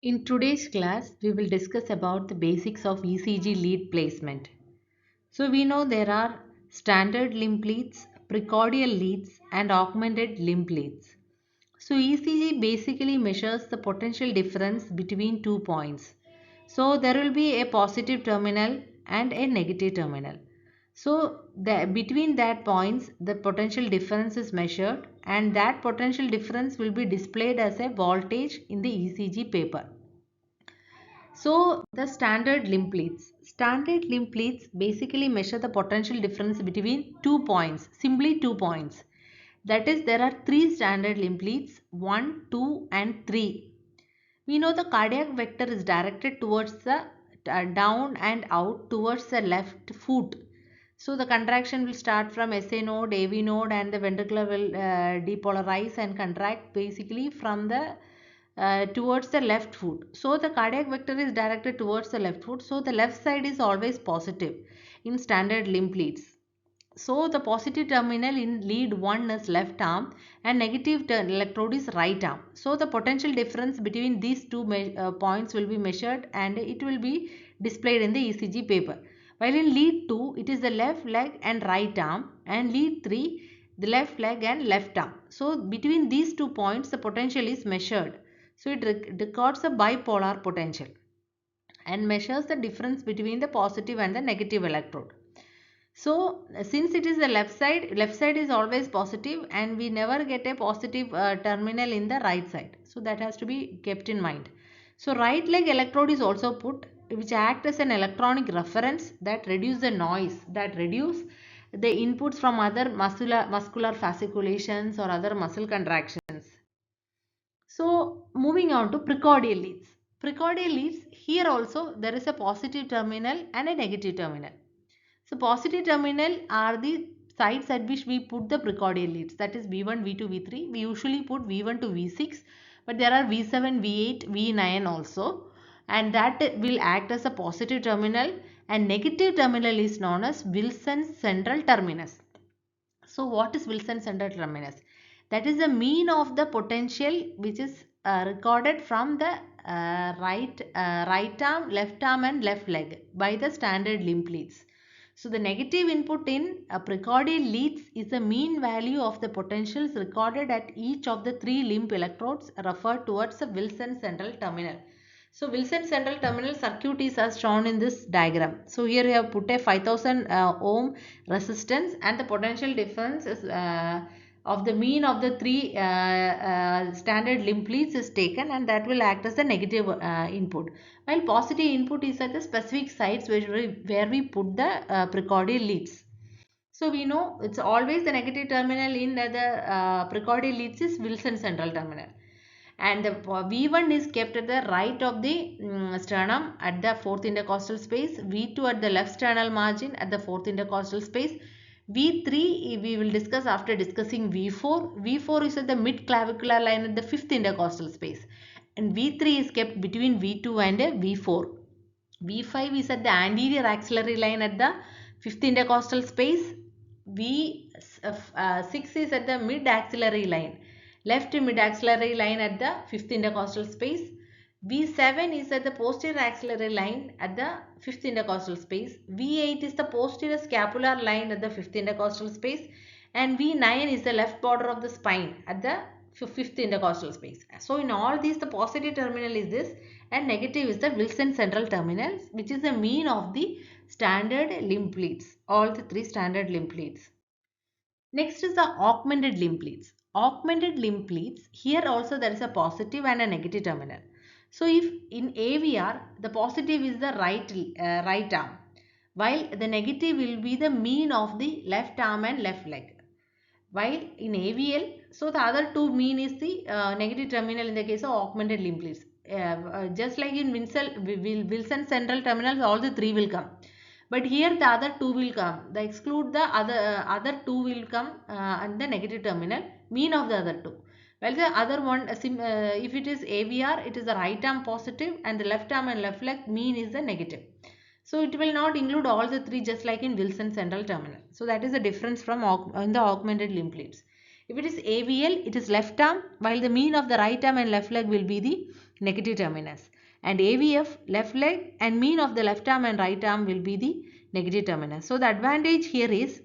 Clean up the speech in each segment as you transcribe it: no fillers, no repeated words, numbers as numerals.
In today's class, we will discuss about the basics of ECG lead placement. So we know there are standard limb leads, precordial leads and augmented limb leads. So ECG basically measures the potential difference between 2 points. So there will be a positive terminal and a negative terminal. So between that points the potential difference is measured and that potential difference will be displayed as a voltage in the ECG paper. So the standard limb leads. Standard limb leads basically measure the potential difference between 2 points, simply 2 points. That is, there are three standard limb leads, 1, 2 and 3. We know the cardiac vector is directed towards the down and out towards the left foot. So the contraction will start from SA node, AV node and the ventricular will depolarize and contract basically from the towards the left foot. So the cardiac vector is directed towards the left foot. So the left side is always positive in standard limb leads. So the positive terminal in lead 1 is left arm and negative electrode is right arm. So the potential difference between these two points will be measured and it will be displayed in the ECG paper. While in lead 2 it is the left leg and right arm and lead 3 the left leg and left arm. So between these 2 points the potential is measured. So it records a bipolar potential and measures the difference between the positive and the negative electrode. So since it is the left side is always positive and we never get a positive terminal in the right side. So that has to be kept in mind. So right leg electrode is also put, which act as an electronic reference that reduce the noise, that reduce the inputs from other muscular fasciculations or other muscle contractions. So moving on to precordial leads. Precordial leads, here also there is a positive terminal and a negative terminal. So positive terminal are the sites at which we put the precordial leads, that is V1, V2, V3. We usually put V1 to V6, but there are V7, V8, V9 also, and that will act as a positive terminal, and negative terminal is known as Wilson's central terminus. So what is Wilson central terminus? That is the mean of the potential which is recorded from the right arm, left arm and left leg by the standard limb leads. So the negative input in precordial leads is the mean value of the potentials recorded at each of the three limb electrodes referred towards the Wilson central terminal. So Wilson central terminal circuit is as shown in this diagram. So here we have put a 5000 ohm resistance and the potential difference is of the mean of the three standard limb leads is taken and that will act as the negative input. While positive input is at the specific sites where we put the precordial leads. So we know it's always the negative terminal in the precordial leads is Wilson central terminal. And the V1 is kept at the right of the sternum at the fourth intercostal space, V2 at the left sternal margin at the fourth intercostal space, V3 we will discuss after discussing V4. V4 is at the mid clavicular line at the fifth intercostal space and V3 is kept between V2 and V4. V5 is at the anterior axillary line at the fifth intercostal space. V6 is at the mid axillary line, left mid axillary line at the fifth intercostal space. V7 is at the posterior axillary line at the fifth intercostal space. V8 is the posterior scapular line at the fifth intercostal space. And V9 is the left border of the spine at the fifth intercostal space. So in all these the positive terminal is this and negative is the Wilson central terminal, which is the mean of the standard limb leads, all the three standard limb leads. Next is the augmented limb leads. Augmented limb leads, here also there is a positive and a negative terminal. So if in AVR the positive is the right arm, while the negative will be the mean of the left arm and left leg. While in AVL, so the other two mean is the negative terminal in the case of augmented limb leads. Just like in Wilson central terminals, all the three will come. But here the other two will come. The exclude the other two will come and the negative terminal, mean of the other two. Well, the other one, if it is AVR, it is the right arm positive and the left arm and left leg mean is the negative. So it will not include all the three just like in Wilson central terminal. So that is the difference from in the augmented limb leads. If it is AVL, it is left arm while the mean of the right arm and left leg will be the negative terminus, and AVF left leg and mean of the left arm and right arm will be the negative terminus. So the advantage here is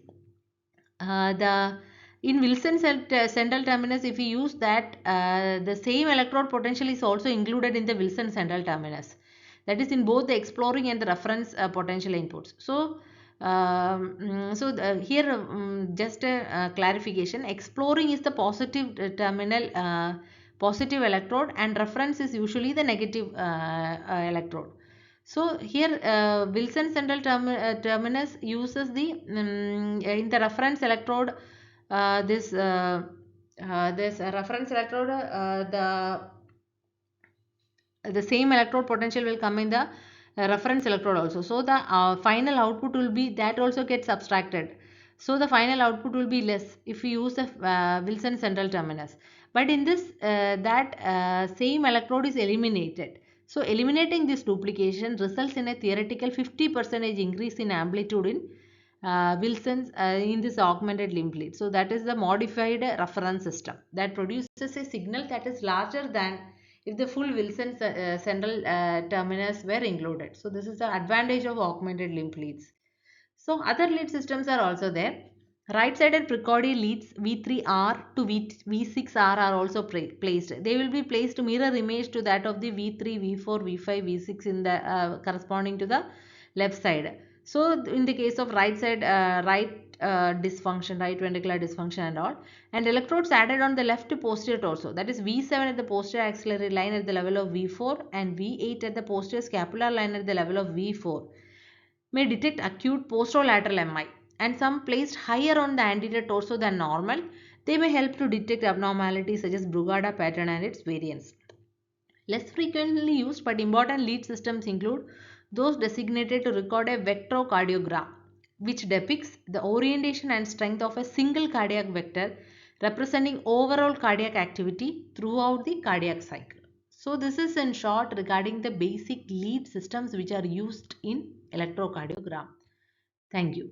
the in Wilson central terminus, if we use that, the same electrode potential is also included in the Wilson central terminus. That is in both the exploring and the reference potential inputs. So, here just a clarification. Exploring is the positive terminal, positive electrode, and reference is usually the negative electrode. So here Wilson central terminus uses the in the reference electrode, this reference electrode, the same electrode potential will come in the reference electrode also. So the final output will be, that also gets subtracted. So the final output will be less if we use the Wilson central terminus. But in this, that same electrode is eliminated. So eliminating this duplication results in a theoretical 50% increase in amplitude in Wilson's in this augmented limb lead. So that is the modified reference system that produces a signal that is larger than if the full Wilson central terminus were included. So this is the advantage of augmented limb leads. So other lead systems are also there. Right-sided precordial leads V3R to V6R are also placed. They will be placed mirror image to that of the V3, V4, V5, V6 in the corresponding to the left side. So in the case of right side, dysfunction, right ventricular dysfunction and all, and electrodes added on the left posterior torso, that is V7 at the posterior axillary line at the level of V4 and V8 at the posterior scapular line at the level of V4, may detect acute posterolateral MI, and some placed higher on the anterior torso than normal. They may help to detect abnormalities such as Brugada pattern and its variants. Less frequently used but important lead systems include those designated to record a vectorocardiogram, which depicts the orientation and strength of a single cardiac vector representing overall cardiac activity throughout the cardiac cycle. So this is in short regarding the basic lead systems which are used in electrocardiogram. Thank you.